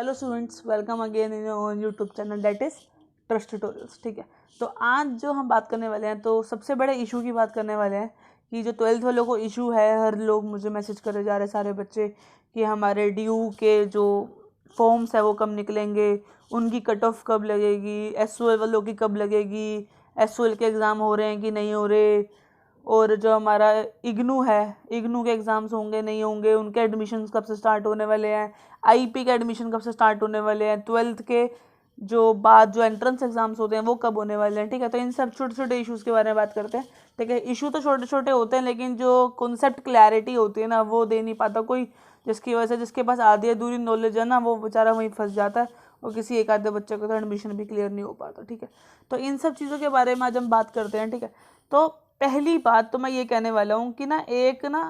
Hello students, welcome again in your YouTube channel that is trust tutorials. ठीक है, तो आज जो हम बात करने वाले हैं, तो सबसे बड़े इशू की बात करने वाले हैं कि जो 12th वालों को इशू है। हर लोग मुझे मैसेज करे जा रहे हैं, सारे बच्चे, कि हमारे ड्यू के जो फॉर्म्स है वो कब निकलेंगे, उनकी कट ऑफ कब लगेगी, एसओएल वालों की कब लगेगी, एसओएल के एग्ज़ाम हो रहे हैं कि नहीं हो रहे, और जो हमारा इग्नू है, इग्नू के एग्ज़ाम्स होंगे नहीं होंगे, उनके एडमिशन कब से स्टार्ट होने वाले हैं, आईपी के एडमिशन कब से स्टार्ट होने वाले हैं, 12th के जो बाद जो एंट्रेंस एग्जाम्स होते हैं वो कब होने वाले हैं। ठीक है, तो इन सब छोटे छोटे इश्यूज़ के बारे में बात करते हैं। ठीक है, इशू तो छोटे छोटे होते हैं, लेकिन जो कॉन्सेप्ट क्लैरिटी होती है ना, वो दे नहीं पाता कोई, जिसकी वजह से जिसके पास आधी अधूरी नॉलेज है ना, वो बेचारा वहीं फंस जाता है और किसी एक आधे बच्चे को तो एडमिशन भी क्लियर नहीं हो पाता। ठीक है, तो इन सब चीज़ों के बारे में आज हम बात करते हैं। ठीक है, तो पहली बात तो मैं ये कहने वाला हूँ कि ना, एक ना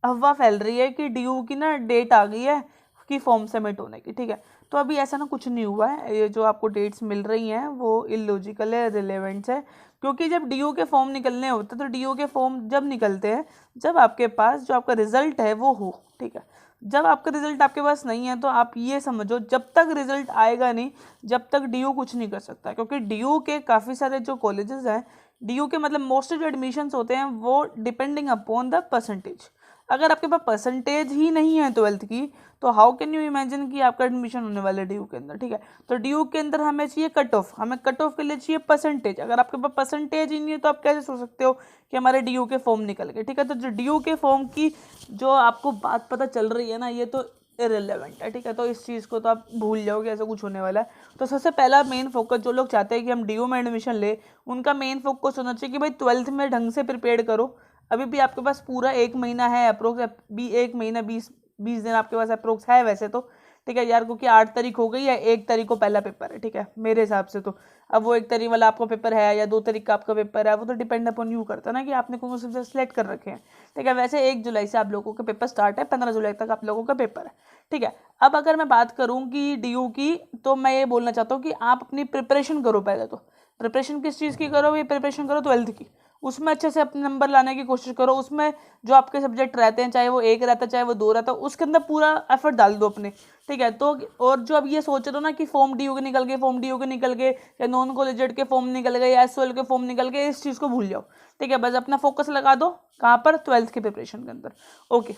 अफवाह फैल रही है कि ड्यू की ना डेट आ गई है कि फॉर्म सबमिट होने की। ठीक है, तो अभी ऐसा ना कुछ नहीं हुआ है। ये जो आपको डेट्स मिल रही हैं वो इलॉजिकल है, रिलेवेंट है, क्योंकि जब डीयू के फॉर्म निकलने होते हैं तो डीयू के फॉर्म जब निकलते हैं जब आपके पास जो आपका रिजल्ट है वो हो। ठीक है, जब आपका रिजल्ट आपके पास नहीं है तो आप ये समझो, जब तक रिजल्ट आएगा नहीं, जब तक डीयू कुछ नहीं कर सकता, क्योंकि डीयू के काफ़ी सारे जो कॉलेजेस हैं, डीयू के मतलब मोस्ट जो एडमिशन्स होते हैं वो डिपेंडिंग अपॉन द परसेंटेज। अगर आपके पास परसेंटेज ही नहीं है 12th की, तो हाउ कैन यू इमेजिन कि आपका एडमिशन होने वाला है ड्यू के अंदर। ठीक है, तो ड्यू के अंदर हमें चाहिए कट ऑफ, हमें कट ऑफ के लिए चाहिए परसेंटेज। अगर आपके पास परसेंटेज ही नहीं है तो आप कैसे सोच सकते हो कि हमारे ड्यू के फॉर्म निकल गए। ठीक है, तो जो ड्यू के फॉर्म की जो आपको बात पता चल रही है ना, ये तो इरेलेवेंट है। ठीक है, तो इस चीज़ को तो आप भूल जाओगे ऐसा कुछ होने वाला है। तो सबसे पहला मेन फोकस, जो लोग चाहते हैं कि हम ड्यू में एडमिशन ले, उनका मेन फोकस होना चाहिए कि भाई 12th में ढंग से प्रिपेयर करो। अभी भी आपके पास पूरा 1 महीना है अप्रोक्स, भी 1 महीना 20 दिन आपके पास अप्रोक्स है वैसे तो। ठीक है यार, क्योंकि 8 तारीख हो गई है, 1 तारीख को पहला पेपर है। ठीक है, मेरे हिसाब से तो अब वो 1 तारीख वाला आपका पेपर है या 2 तारीख का आपका पेपर है, वो तो डिपेंड अपॉन यू करता है ना कि आपने कौन से सिलेक्ट कर रखे हैं। ठीक है, वैसे 1 जुलाई से आप लोगों का पेपर स्टार्ट है, 15 जुलाई तक आप लोगों का पेपर है। ठीक है, अब अगर मैं बात करूँ कि डी की, तो मैं ये बोलना चाहता हूँ कि आप अपनी प्रिपरेशन करो। पहले तो प्रिपरेशन किस चीज़ की करो, ये प्रिपरेशन करो 12th की, उसमें अच्छे से अपने नंबर लाने की कोशिश करो। उसमें जो आपके सब्जेक्ट रहते हैं, चाहे वो 1 रहता है चाहे वो 2 रहता है, उसके अंदर पूरा एफर्ट डाल दो अपने। ठीक है, तो और जो अब ये सोच रहे हो ना कि फॉर्म डी के निकल गए, फॉर्म डी के निकल गए, या नॉन कॉलेजेड के फॉर्म निकल गए, या एसओएल के फॉर्म निकल गए, इस चीज़ को भूल जाओ। ठीक है, बस अपना फोकस लगा दो कहाँ पर, 12th की प्रिपरेशन के अंदर। ओके,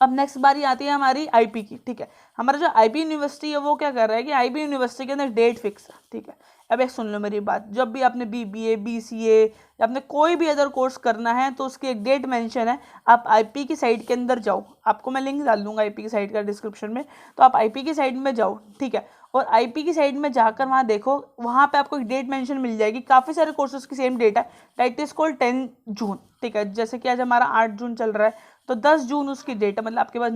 अब नेक्स्ट बारी आती है हमारी आईपी की। ठीक है, हमारा जो आईपी यूनिवर्सिटी है वो क्या कर रहा है कि आईपी यूनिवर्सिटी के अंदर डेट फिक्स है। ठीक है, अब एक सुन लो मेरी बात, जब भी आपने बीबीए, बीसीए या आपने कोई भी अदर कोर्स करना है तो उसकी एक डेट मेंशन है। आप आईपी की साइट के अंदर जाओ, आपको मैं लिंक डाल दूंगा आईपी की साइट का डिस्क्रिप्शन में, तो आप आईपी की साइट में जाओ। ठीक है, और आईपी की साइट में जाकर वहाँ देखो, वहाँ पे आपको एक डेट मेंशन मिल जाएगी। काफ़ी सारे कोर्सेज की सेम डेट है, दैट इज कॉल्ड 10 जून। ठीक है, जैसे कि आज हमारा 8 जून चल रहा है, तो 10 जून उसकी डेट है, मतलब आपके पास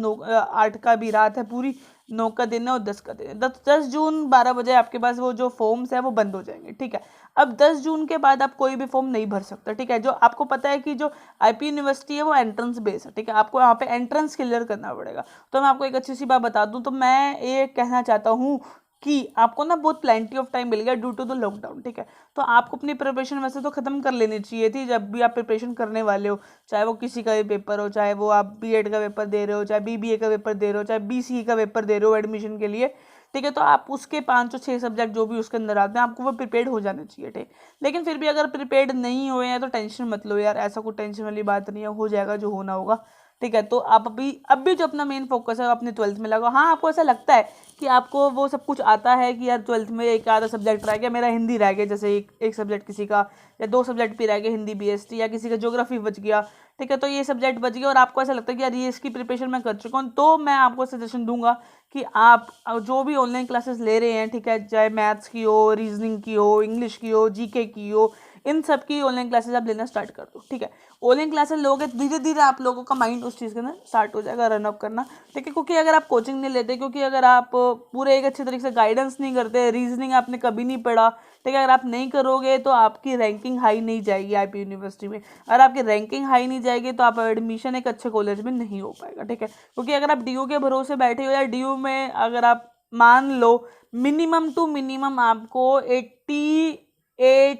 8 का भी रात है पूरी, 9 का दिन है और 10 का दिन है। 10 जून 12 बजे आपके पास वो जो फॉर्म्स है वो बंद हो जाएंगे। ठीक है, अब 10 जून के बाद आप कोई भी फॉर्म नहीं भर सकता। ठीक है, जो आपको पता है कि जो आईपी यूनिवर्सिटी है वो एंट्रेंस बेस है। ठीक है, आपको यहाँ पे एंट्रेंस क्लियर करना पड़ेगा। तो मैं आपको एक अच्छी सी बात बता दूं, तो मैं ये कहना चाहता हूँ कि आपको ना बहुत प्लेंटी ऑफ टाइम मिल गया ड्यू टू द लॉकडाउन। ठीक है, तो आपको अपनी प्रिपरेशन वैसे तो खत्म कर लेनी चाहिए थी जब भी आप प्रिपरेशन करने वाले हो, चाहे वो किसी का भी पेपर हो, चाहे वो आप बीएड का पेपर दे रहे हो, चाहे बीबीए का पेपर दे रहे हो, चाहे बीसीए का पेपर दे रहे हो एडमिशन के लिए। ठीक है, तो आप उसके 5 से 6 सब्जेक्ट जो भी उसके अंदर आते हैं आपको वो प्रिपेयर्ड हो जाने चाहिए। ठीक, लेकिन फिर भी अगर प्रिपेयर्ड नहीं हुए हैं तो टेंशन मत लो यार, ऐसा कोई टेंशन वाली बात नहीं है, हो जाएगा जो होना होगा। ठीक है, तो आप अभी जो अपना मेन फोकस है अपने 12th में लगाओ। हाँ, आपको ऐसा लगता है कि आपको वो सब कुछ आता है कि यार 12th में एक आधा सब्जेक्ट रह गया, मेरा हिंदी रह गया, जैसे एक सब्जेक्ट किसी का, या 2 सब्जेक्ट भी रह गए, हिंदी बीएसटी, या किसी का ज्योग्राफी बच गया। ठीक है, तो ये सब्जेक्ट बच गया और आपको ऐसा लगता है कि यार ये इसकी प्रिपरेशन मैं कर चुका हूँ, तो मैं आपको सजेशन दूंगा कि आप जो भी ऑनलाइन क्लासेस ले रहे हैं, ठीक है, चाहे मैथ्स की हो, रीजनिंग की हो, इंग्लिश की हो, जीके की हो, इन सब की ऑनलाइन क्लासेस आप लेना स्टार्ट कर दो। ठीक है, ऑनलाइन क्लासेस लोगे धीरे धीरे आप लोगों का माइंड उस चीज़ के अंदर स्टार्ट हो जाएगा रन अप करना। ठीक है, क्योंकि अगर आप कोचिंग नहीं लेते, क्योंकि अगर आप पूरे एक अच्छे तरीके से गाइडेंस नहीं करते, रीजनिंग आपने कभी नहीं पढ़ा, ठीक है, अगर आप नहीं करोगे तो आपकी रैंकिंग हाई नहीं जाएगी आईपी यूनिवर्सिटी में। अगर आपकी रैंकिंग हाई नहीं जाएगी तो आप एडमिशन एक अच्छे कॉलेज में नहीं हो पाएगा। ठीक है, क्योंकि अगर आप डीयू के भरोसे बैठे हो, या डीयू में अगर आप मान लो मिनिमम टू मिनिमम आपको 88,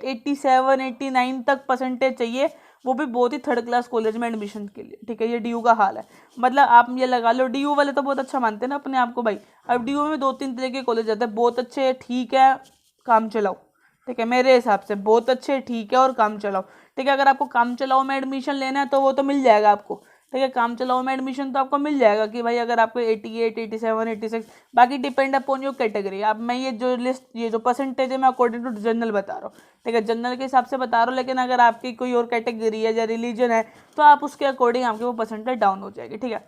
87, 89 तक परसेंटेज चाहिए, वो भी बहुत ही थर्ड क्लास कॉलेज में एडमिशन के लिए, ठीक है। ये DU का हाल है, मतलब आप ये लगा लो DU वाले तो बहुत अच्छा मानते हैं ना अपने आप को भाई। अब DU में 2-3 तरह के कॉलेज आते हैं, बहुत अच्छे ठीक है काम चलाओ, ठीक है, मेरे हिसाब से बहुत अच्छे ठीक है और काम चलाओ, ठीक है। अगर आपको काम चलाओ में एडमिशन लेना है तो वो तो मिल जाएगा आपको, ठीक है। काम चलाओ में एडमिशन तो आपको मिल जाएगा कि भाई अगर आपको 88, 87, 86, बाकी डिपेंड अपॉन योर कैटेगरी। अब मैं ये जो लिस्ट, ये जो परसेंटेज है मैं अकॉर्डिंग टू जनरल बता रहा हूँ, ठीक है, जनरल के हिसाब से बता रहा हूँ। लेकिन अगर आपकी कोई और कैटेगरी है या रिलीजन है तो आप उसके अकॉर्डिंग आपकी वो परसेंटेज डाउन हो जाएगी, ठीक है।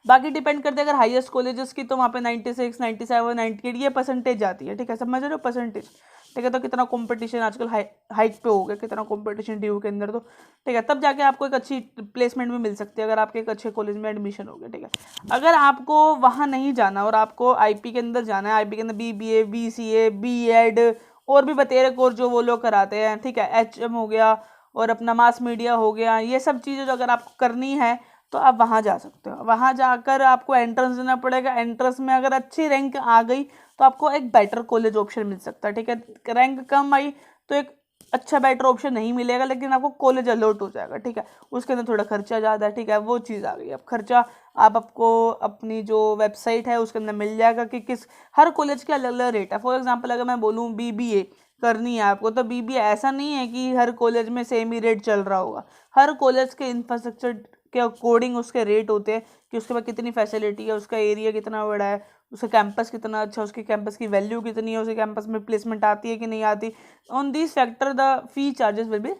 बाकी डिपेंड करते हैं अगर हाईएस्ट कॉलेजेस की तो वहाँ पे 96, 97, 98 ये परसेंटेज आती है, ठीक है, समझ रहे हो परसेंटेज, ठीक है। तो कितना कंपटीशन आजकल हाइक पे हो गया, कितना कंपटीशन DU के अंदर, तो ठीक है, तब जाके आपको एक अच्छी प्लेसमेंट भी मिल सकती है अगर आपके एक अच्छे कॉलेज में एडमिशन हो गया, ठीक है। अगर आपको वहाँ नहीं जाना और आपको IP के अंदर जाना है, IP के अंदर BBA, BCA, B.Ed और भी बतेरे कोर्स जो वो लोग कराते हैं, ठीक है, HM हो गया और अपना मास मीडिया हो गया, ये सब चीज़ें जो अगर आपको करनी है तो आप वहाँ जा सकते हो। वहाँ जाकर आपको एंट्रेंस देना पड़ेगा, एंट्रेंस में अगर अच्छी रैंक आ गई तो आपको एक बेटर कॉलेज ऑप्शन मिल सकता है, ठीक है। रैंक कम आई तो एक अच्छा बेटर ऑप्शन नहीं मिलेगा, लेकिन आपको कॉलेज अलॉट हो जाएगा, ठीक है। उसके अंदर थोड़ा खर्चा ज़्यादा है, ठीक है, वो चीज़ आ गई। अब खर्चा आपको अपनी जो वेबसाइट है उसके अंदर मिल जाएगा कि किस हर कॉलेज के अलग अलग रेट है। फॉर एग्जाम्पल अगर मैं बोलूँ BBA करनी है आपको, तो BBA ऐसा नहीं है कि हर कॉलेज में सेम ही रेट चल रहा होगा। हर कॉलेज के इंफ्रास्ट्रक्चर के अकॉर्डिंग उसके रेट होते हैं कि उसके पास कितनी फैसिलिटी है, उसका एरिया कितना बड़ा है, उसका कैंपस कितना अच्छा, उसके कैंपस की वैल्यू कितनी है, उसके कैंपस में प्लेसमेंट आती है कि नहीं आती। On this factor the fee charges will be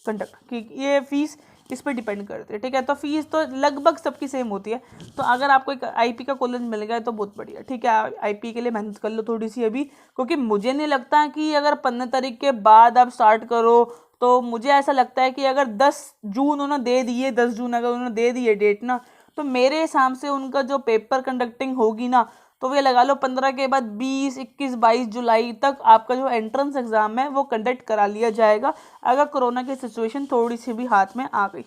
conduct, कि ये फीस इस पर डिपेंड करती है, ठीक है। तो फीस तो लगभग सबकी सेम होती है। तो अगर आपको एक IP का कॉलेज मिल गया तो बहुत बढ़िया, ठीक है। IP के लिए मेहनत कर लो थोड़ी सी अभी, क्योंकि मुझे नहीं लगता कि अगर 15 तारीख के बाद आप स्टार्ट करो तो मुझे ऐसा लगता है कि अगर 10 जून उन्होंने दे दिए, 10 जून अगर उन्होंने दे दिए डेट ना, तो मेरे हिसाब से उनका जो पेपर कंडक्टिंग होगी ना, तो वे लगा लो 15 के बाद 20, 21, 22 जुलाई तक आपका जो एंट्रेंस एग्जाम है वो कंडक्ट करा लिया जाएगा, अगर कोरोना की सिचुएशन थोड़ी सी भी हाथ में आ गई,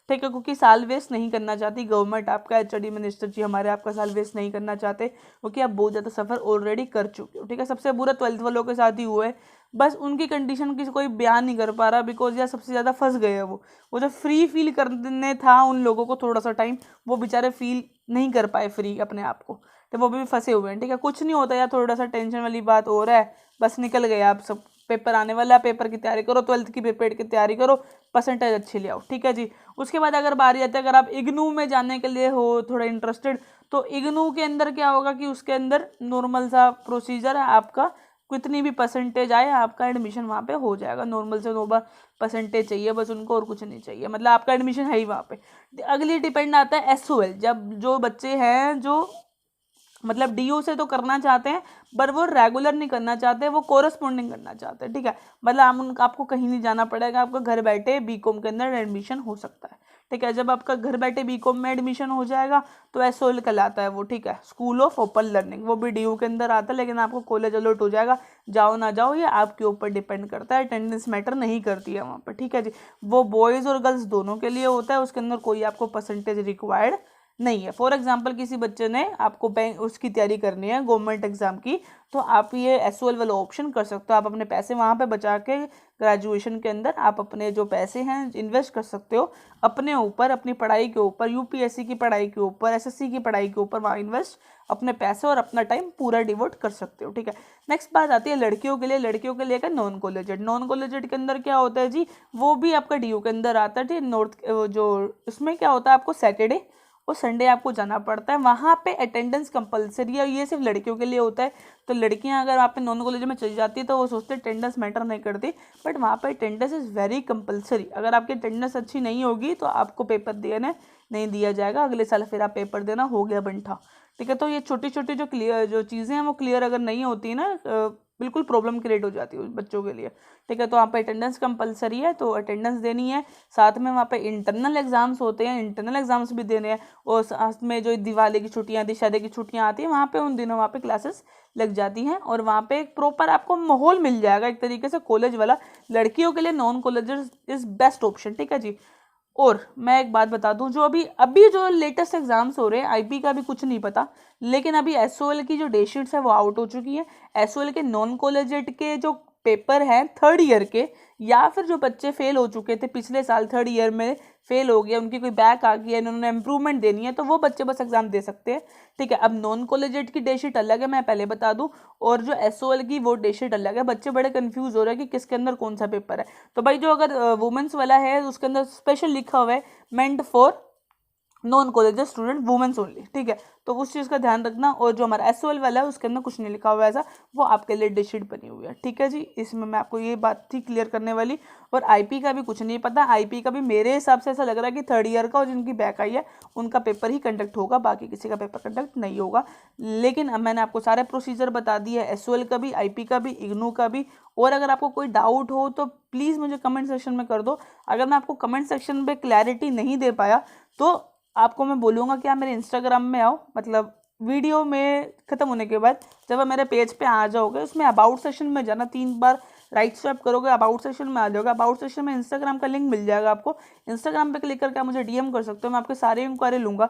ठीक है। क्योंकि साल वेस्ट नहीं करना चाहती गवर्नमेंट, आपका HOD मिनिस्टर जी हमारे आपका साल वेस्ट नहीं करना चाहते, क्योंकि आप बहुत ज़्यादा सफ़र ऑलरेडी कर चुके हो, ठीक है। सबसे बुरा 12th वालों के साथ ही हुआ है, बस उनकी कंडीशन की कोई बयान नहीं कर पा रहा, बिकॉज यार सबसे ज़्यादा फंस गए हैं वो जो फ्री फील करने था उन लोगों को थोड़ा सा टाइम, वो बेचारे फील नहीं कर पाए फ्री अपने आप को, तो वो भी फंसे हुए हैं, ठीक है। कुछ नहीं होता यार, थोड़ा सा टेंशन वाली बात हो रहा है, बस निकल गए आप सब। पेपर आने वाला है, पेपर की तैयारी करो, 12th की पेपर की तैयारी करो, परसेंटेज अच्छी ले आओ, ठीक है जी। उसके बाद अगर बारी आती है, अगर आप IGNOU में जाने के लिए हो थोड़ा इंटरेस्टेड, तो IGNOU के अंदर क्या होगा कि उसके अंदर नॉर्मल सा प्रोसीजर है, आपका कितनी भी परसेंटेज आए आपका एडमिशन वहाँ पे हो जाएगा। नॉर्मल से नॉर्मल परसेंटेज चाहिए बस उनको, और कुछ नहीं चाहिए, मतलब आपका एडमिशन है ही वहाँ पे। अगली डिपेंड आता है SOL, जब जो बच्चे हैं जो मतलब DU से तो करना चाहते हैं पर वो रेगुलर नहीं करना चाहते, वो कोरस्पॉन्डिंग करना चाहते हैं, ठीक है। मतलब आपको कहीं नहीं जाना पड़ेगा, आपको घर बैठे BCom के अंदर एडमिशन हो सकता है, ठीक है। जब आपका घर बैठे BCom में एडमिशन हो जाएगा तो SOL कहलाता है वो, ठीक है, स्कूल ऑफ ओपन लर्निंग, वो भी DU के अंदर आता है, लेकिन आपको कॉलेज अलॉट हो जाएगा, जाओ ना जाओ ये आपके ऊपर डिपेंड करता है, अटेंडेंस मैटर नहीं करती है वहाँ पर, ठीक है जी। वो बॉयज़ और गर्ल्स दोनों के लिए होता है, उसके अंदर कोई आपको परसेंटेज रिक्वायर्ड नहीं है। फॉर एग्जाम्पल किसी बच्चे ने आपको बैंक उसकी तैयारी करनी है गवर्नमेंट एग्जाम की, तो आप ये SOL वाला ऑप्शन कर सकते हो, आप अपने पैसे वहाँ पे बचा के ग्रेजुएशन के अंदर आप अपने जो पैसे हैं इन्वेस्ट कर सकते हो अपने ऊपर, अपनी पढ़ाई के ऊपर, UPSC की पढ़ाई के ऊपर, SSC की पढ़ाई के ऊपर, वहाँ इन्वेस्ट अपने पैसे और अपना टाइम पूरा डिवोट कर सकते हो, ठीक है। नेक्स्ट बात आती है लड़कियों के लिए। लड़कियों के लिए नॉन कॉलेजेड, नॉन कॉलेजेड के अंदर क्या होता है जी, वो भी आपका DU के अंदर आता है, ठीक। नॉर्थ जो इसमें क्या होता है, आपको सैटरडे और संडे आपको जाना पड़ता है, वहाँ पे अटेंडेंस कंपलसरी है, ये सिर्फ लड़कियों के लिए होता है। तो लड़कियाँ अगर आप नॉन कॉलेज में चली जाती है तो वो सोचते हैं अटेंडेंस मैटर नहीं करती, बट वहाँ पे अटेंडेंस इज़ वेरी कंपलसरी। अगर आपकी अटेंडेंस अच्छी नहीं होगी तो आपको पेपर देने नहीं दिया जाएगा, अगले साल फिर आप पेपर देना, हो गया बंठा, ठीक है। तो ये छोटी छोटी जो चीज़ें हैं वो क्लियर अगर नहीं होती ना, बिल्कुल प्रॉब्लम क्रिएट हो जाती है बच्चों के लिए, ठीक है। तो वहाँ पे अटेंडेंस कंपलसरी है, तो अटेंडेंस देनी है। साथ में वहाँ पे इंटरनल एग्जाम्स होते हैं, इंटरनल एग्जाम्स भी देने हैं, और साथ में जो दिवाली की छुट्टियाँ, दशहरे की छुट्टियाँ आती हैं, वहाँ पे उन दिनों वहाँ पे क्लासेस लग जाती हैं, और वहाँ पे एक प्रॉपर आपको माहौल मिल जाएगा एक तरीके से कॉलेज वाला। लड़कियों के लिए non college is best option, ठीक है जी। और मैं एक बात बता दूं, जो अभी जो लेटेस्ट एग्जाम्स हो रहे हैं, IP का भी कुछ नहीं पता, लेकिन अभी SOL की जो डेटशीट्स है वो आउट हो चुकी है। SOL के नॉन कॉलेजेड के जो पेपर हैं थर्ड ईयर के, या फिर जो बच्चे फेल हो चुके थे पिछले साल थर्ड ईयर में, फेल हो गया, उनकी कोई बैक आ गई है, इन्होंने इंप्रूवमेंट देनी है, तो वो बच्चे बस एग्जाम दे सकते हैं, ठीक है। अब नॉन कॉलेजेट की डेटशीट अलग है, मैं पहले बता दूं, और जो SOL की वो डेटशीट अलग है। बच्चे बड़े कंफ्यूज हो रहे हैं कि किसके अंदर कौन सा पेपर है। तो भाई जो अगर वुमेन्स वाला है उसके अंदर स्पेशल लिखा हुआ है meant for non college student womens only, ठीक है। तो उस चीज़ का ध्यान रखना। और जो हमारा SOL वाला है उसके अंदर कुछ नहीं लिखा हुआ है ऐसा, वो आपके लिए डेटशीट बनी हुई है, ठीक है जी। इसमें मैं आपको ये बात थी क्लियर करने वाली। और IP का भी कुछ नहीं पता, IP का भी मेरे हिसाब से ऐसा लग रहा है कि थर्ड ईयर का और जिनकी बैक आई है उनका पेपर ही कंडक्ट होगा, बाकी किसी का पेपर कंडक्ट नहीं होगा। लेकिन अब मैंने आपको सारे प्रोसीजर बता दिए, SOL का भी, IP का भी, IGNOU का भी। और अगर आपको कोई डाउट हो तो प्लीज़ मुझे कमेंट सेक्शन में कर दो। अगर मैं आपको कमेंट सेक्शन में क्लैरिटी नहीं दे पाया तो आपको मैं बोलूँगा कि आप मेरे इंस्टाग्राम में आओ, मतलब वीडियो में ख़त्म होने के बाद जब आप मेरे पेज पे आ जाओगे, उसमें अबाउट सेक्शन में जाना, 3 बार राइट स्वाइप करोगे, अबाउट सेक्शन में आ जाओगे। अबाउट सेक्शन में इंस्टाग्राम का लिंक मिल जाएगा आपको, इंस्टाग्राम पे क्लिक करके आप मुझे DM कर सकते हो, मैं आपके सारे इंक्वायरी लूँगा।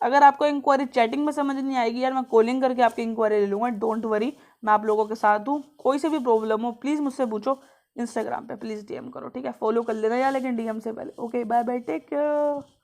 अगर आपको इंक्वायरी चैटिंग में समझ नहीं आएगी यार, मैं कॉलिंग करके आपकी इंक्वायरी ले लूँगा, डोंट वरी, मैं आप लोगों के साथ हूँ। कोई से भी प्रॉब्लम हो प्लीज़ मुझसे पूछो, इंस्टाग्राम पे प्लीज़ DM करो, ठीक है। फॉलो कर लेना यार लेकिन DM से पहले। Okay, bye bye, take care.